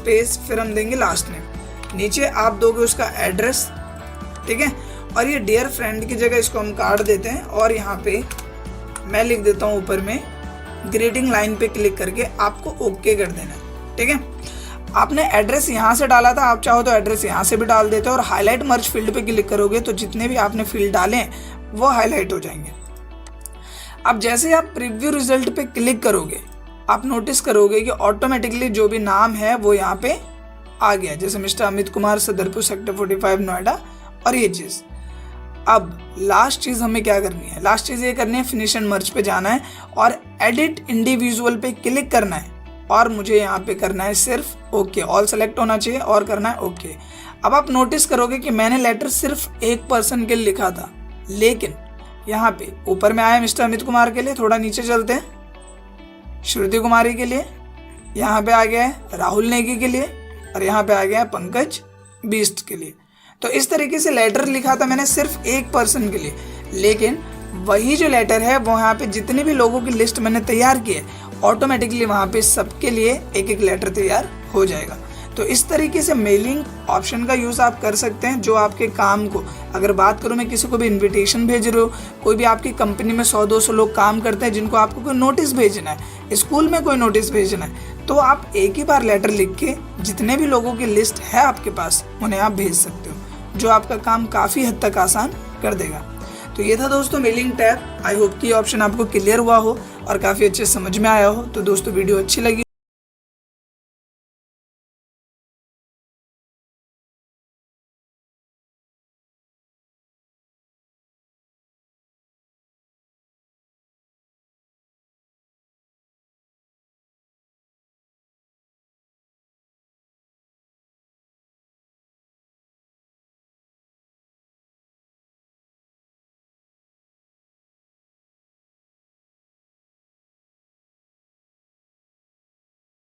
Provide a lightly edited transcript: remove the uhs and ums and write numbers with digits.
Space, फिर हम देंगे लास्ट नेम। नीचे आप दोगे उसका एड्रेस, ठीक है। और ये डियर फ्रेंड की जगह इसको हम काट देते हैं और यहाँ पे मैं लिख देता हूँ ऊपर में ग्रीटिंग लाइन पे क्लिक करके आपको ओके कर देना है, ठीक है। आपने एड्रेस यहाँ से डाला था, आप चाहो तो एड्रेस यहाँ से भी डाल देते हो और हाईलाइट मर्ज फील्ड पे क्लिक करोगे तो जितने भी आपने फील्ड डाले हैं वो हाईलाइट हो जाएंगे। अब जैसे आप प्रीव्यू रिजल्ट पे क्लिक करोगे आप नोटिस करोगे कि ऑटोमेटिकली जो भी नाम है वो यहाँ पे आ गया, जैसे मिस्टर अमित कुमार, सदरपुर, सेक्टर 45, नोएडा और ये चीज़। अब लास्ट चीज़ हमें क्या करनी है, लास्ट चीज़ ये करनी है फिनिश एंड मर्ज पे जाना है और एडिट इंडिविजुअल पे क्लिक करना है और मुझे यहाँ पे करना है सिर्फ ओके, ऑल सेलेक्ट होना चाहिए और करना है ओके। अब आप नोटिस करोगे कि मैंने लेटर सिर्फ एक पर्सन के लिए लिखा था, लेकिन यहाँ पे ऊपर में आया मिस्टर अमित कुमार के लिए, थोड़ा नीचे चलते हैं श्रुति कुमारी के लिए, यहाँ पे आ गया है राहुल नेगी के लिए और यहाँ पे आ गया है पंकज बीस्ट के लिए। तो इस तरीके से लेटर लिखा था मैंने सिर्फ एक पर्सन के लिए, लेकिन वही जो लेटर है वो यहाँ पे जितने भी लोगों की लिस्ट मैंने तैयार की है ऑटोमेटिकली वहाँ पे सबके लिए एक एक लेटर तैयार हो जाएगा। तो इस तरीके से मेलिंग ऑप्शन का यूज़ आप कर सकते हैं जो आपके काम को, अगर बात करूँ मैं किसी को भी इनविटेशन भेज रहे हो, कोई भी आपकी कंपनी में 100-200 लोग काम करते हैं जिनको आपको कोई नोटिस भेजना है, स्कूल में कोई नोटिस भेजना है, तो आप एक ही बार लेटर लिख के जितने भी लोगों की लिस्ट है आपके पास उन्हें आप भेज सकते हो, जो आपका काम काफ़ी हद तक आसान कर देगा। तो ये था दोस्तों मेलिंग टैब। आई होप कि ऑप्शन आपको क्लियर हुआ हो और काफ़ी अच्छे समझ में आया हो। तो दोस्तों वीडियो अच्छी लगी